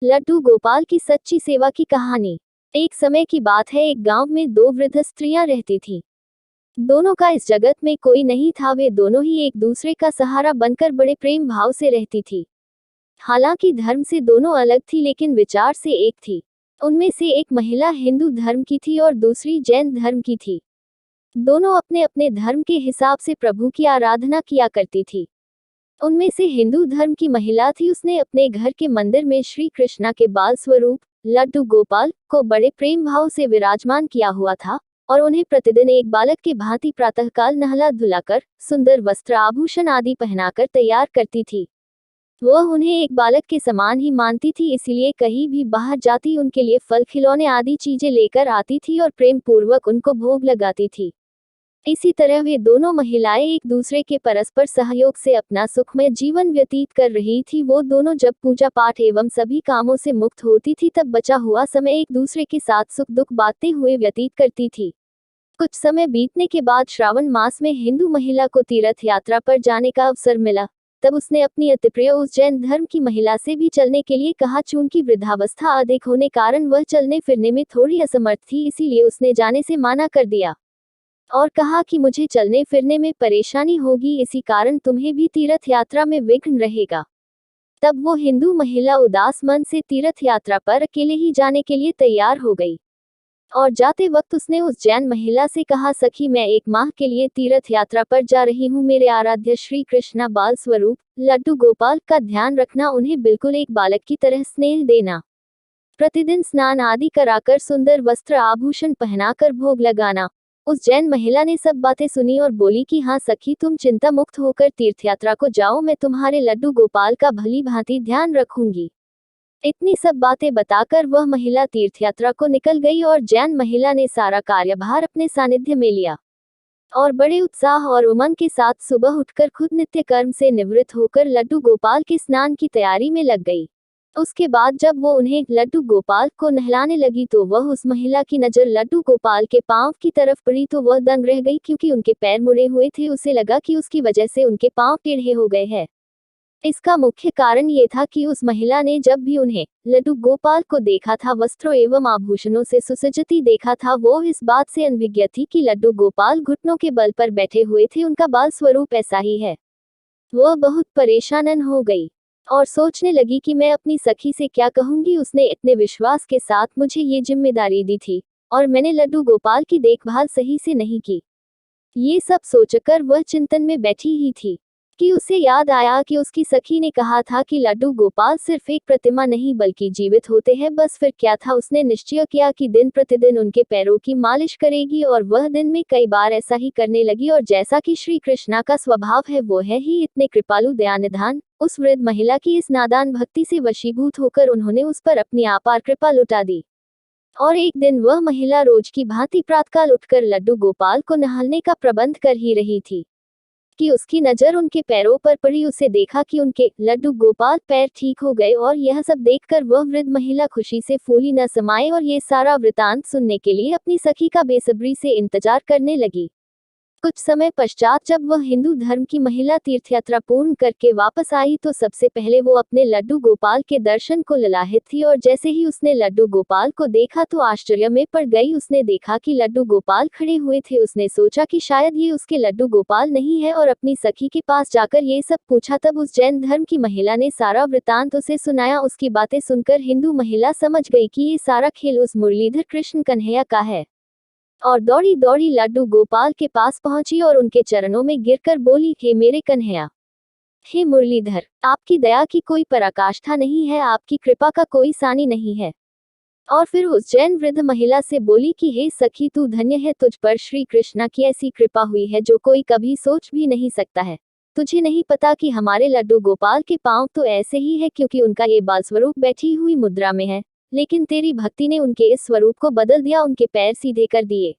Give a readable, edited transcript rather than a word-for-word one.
लड्डू गोपाल की सच्ची सेवा की कहानी। एक समय की बात है, एक गांव में दो वृद्ध स्त्रियां रहती थीं। दोनों का इस जगत में कोई नहीं था, वे दोनों ही एक दूसरे का सहारा बनकर बड़े प्रेम भाव से रहती थी। हालांकि धर्म से दोनों अलग थी, लेकिन विचार से एक थी। उनमें से एक महिला हिंदू धर्म की थी और दूसरी जैन धर्म की थी। दोनों अपने अपने धर्म के हिसाब से प्रभु की आराधना किया करती थी। उनमें से हिंदू धर्म की महिला थी, उसने अपने घर के मंदिर में श्री कृष्णा के बाल स्वरूप लड्डू गोपाल को बड़े प्रेम भाव से विराजमान किया हुआ था और उन्हें प्रतिदिन एक बालक के भांति प्रातःकाल नहला धुलाकर सुंदर वस्त्र आभूषण आदि पहनाकर तैयार करती थी। वह उन्हें एक बालक के समान ही मानती थी, इसीलिए कहीं भी बाहर जाती उनके लिए फल खिलौने आदि चीजें लेकर आती थी और प्रेम पूर्वक उनको भोग लगाती थी। इसी तरह वे दोनों महिलाएं एक दूसरे के परस्पर सहयोग से अपना सुखमय जीवन व्यतीत कर रही थी। वो दोनों जब पूजा पाठ एवं सभी कामों से मुक्त होती थी, तब बचा हुआ समय एक दूसरे के साथ सुख दुख बांटते हुए व्यतीत करती थी। कुछ समय बीतने के बाद श्रावण मास में हिंदू महिला को तीर्थ यात्रा पर जाने का अवसर मिला। तब उसने अपनी अतिप्रिय उस जैन धर्म की महिला से भी चलने के लिए कहा। चूंकि वृद्धावस्था अधिक होने कारण वह चलने फिरने में थोड़ी असमर्थ थी, इसीलिए उसने जाने से माना कर दिया और कहा कि मुझे चलने फिरने में परेशानी होगी, इसी कारण तुम्हें भी तीर्थ यात्रा में विघ्न रहेगा। तब वो हिंदू महिला उदास मन से तीर्थ यात्रा पर अकेले ही जाने के लिए तैयार हो गई और जाते वक्त उसने उस जैन महिला से कहा, सखी, मैं 1 माह के लिए तीर्थ यात्रा पर जा रही हूँ। मेरे आराध्य श्री कृष्णा बाल स्वरूप लड्डू गोपाल का ध्यान रखना, उन्हें बिल्कुल एक बालक की तरह स्नेह देना, प्रतिदिन स्नान आदि कराकर सुंदर वस्त्र आभूषण पहनाकर भोग लगाना। उस जैन महिला ने सब बातें सुनी और बोली कि हाँ सखी, तुम चिंता मुक्त होकर तीर्थयात्रा को जाओ, मैं तुम्हारे लड्डू गोपाल का भली भांति ध्यान रखूंगी। इतनी सब बातें बताकर वह महिला तीर्थयात्रा को निकल गई और जैन महिला ने सारा कार्यभार अपने सानिध्य में लिया और बड़े उत्साह और उमंग के साथ सुबह उठकर खुद नित्य कर्म से निवृत्त होकर लड्डू गोपाल के स्नान की तैयारी में लग गई। उसके बाद जब वो उन्हें लड्डू गोपाल को नहलाने लगी तो वह उस महिला की नजर लड्डू गोपाल के पांव की तरफ पड़ी तो वह दंग रह गई, क्योंकि उनके पैर मुड़े हुए थे। उसे लगा कि उसकी वजह से उनके पांव टेढ़े हो गए हैं। इसका मुख्य कारण ये था कि उस महिला ने जब भी उन्हें लड्डू गोपाल को देखा था, वस्त्रों एवं आभूषणों से सुसज्जित देखा था, वो इस बात से अनभिज्ञ थी कि लड्डू गोपाल घुटनों के बल पर बैठे हुए थे, उनका बाल स्वरूप ऐसा ही है। वह बहुत परेशान हो गई और सोचने लगी कि मैं अपनी सखी से क्या कहूंगी। उसने इतने विश्वास के साथ मुझे ये जिम्मेदारी दी थी और मैंने लड्डू गोपाल की देखभाल सही से नहीं की। ये सब सोचकर वह चिंतन में बैठी ही थी कि उसे याद आया कि उसकी सखी ने कहा था कि लड्डू गोपाल सिर्फ एक प्रतिमा नहीं बल्कि जीवित होते हैं। बस फिर क्या था, उसने निश्चय किया कि दिन प्रतिदिन उनके पैरों की मालिश करेगी और वह दिन में कई बार ऐसा ही करने लगी। और जैसा कि श्री कृष्णा का स्वभाव है, वो है ही इतने कृपालु दयानिधान। उस वृद्ध महिला की इस नादान भक्ति से वशीभूत होकर उन्होंने उस पर अपनी अपार कृपा लुटा दी और एक दिन वह महिला रोज की भांति प्रातःकाल उठकर लड्डू गोपाल को नहलाने का प्रबंध कर ही रही थी कि उसकी नजर उनके पैरों पर पड़ी। उसे देखा कि उनके लड्डू गोपाल पैर ठीक हो गए और यह सब देखकर वह वृद्ध महिला खुशी से फूली न समाये और ये सारा वृतांत सुनने के लिए अपनी सखी का बेसब्री से इंतजार करने लगी। कुछ समय पश्चात जब वह हिंदू धर्म की महिला तीर्थयात्रा पूर्ण करके वापस आई तो सबसे पहले वो अपने लड्डू गोपाल के दर्शन को ललाहित थी और जैसे ही उसने लड्डू गोपाल को देखा तो आश्चर्य में पड़ गई। उसने देखा कि लड्डू गोपाल खड़े हुए थे। उसने सोचा कि शायद ये उसके लड्डू गोपाल नहीं है और अपनी सखी के पास जाकर ये सब पूछा। तब उस जैन धर्म की महिला ने सारा वृतांत उसे सुनाया। उसकी बातें सुनकर हिंदू महिला समझ गई कि ये सारा खेल उस मुरलीधर कृष्ण कन्हैया का है और दौड़ी दौड़ी लड्डू गोपाल के पास पहुंची और उनके चरणों में गिरकर बोली, हे मेरे कन्हैया, हे मुरलीधर, आपकी दया की कोई पराकाष्ठा नहीं है, आपकी कृपा का कोई सानी नहीं है। और फिर उस जैन वृद्ध महिला से बोली कि हे सखी, तू धन्य है, तुझ पर श्री कृष्णा की ऐसी कृपा हुई है जो कोई कभी सोच भी नहीं सकता है। तुझे नहीं पता कि हमारे लड्डू गोपाल के पांव तो ऐसे ही है क्योंकि उनका ये बाल स्वरूप बैठी हुई मुद्रा में है, लेकिन तेरी भक्ति ने उनके इस स्वरूप को बदल दिया, उनके पैर सीधे कर दिए।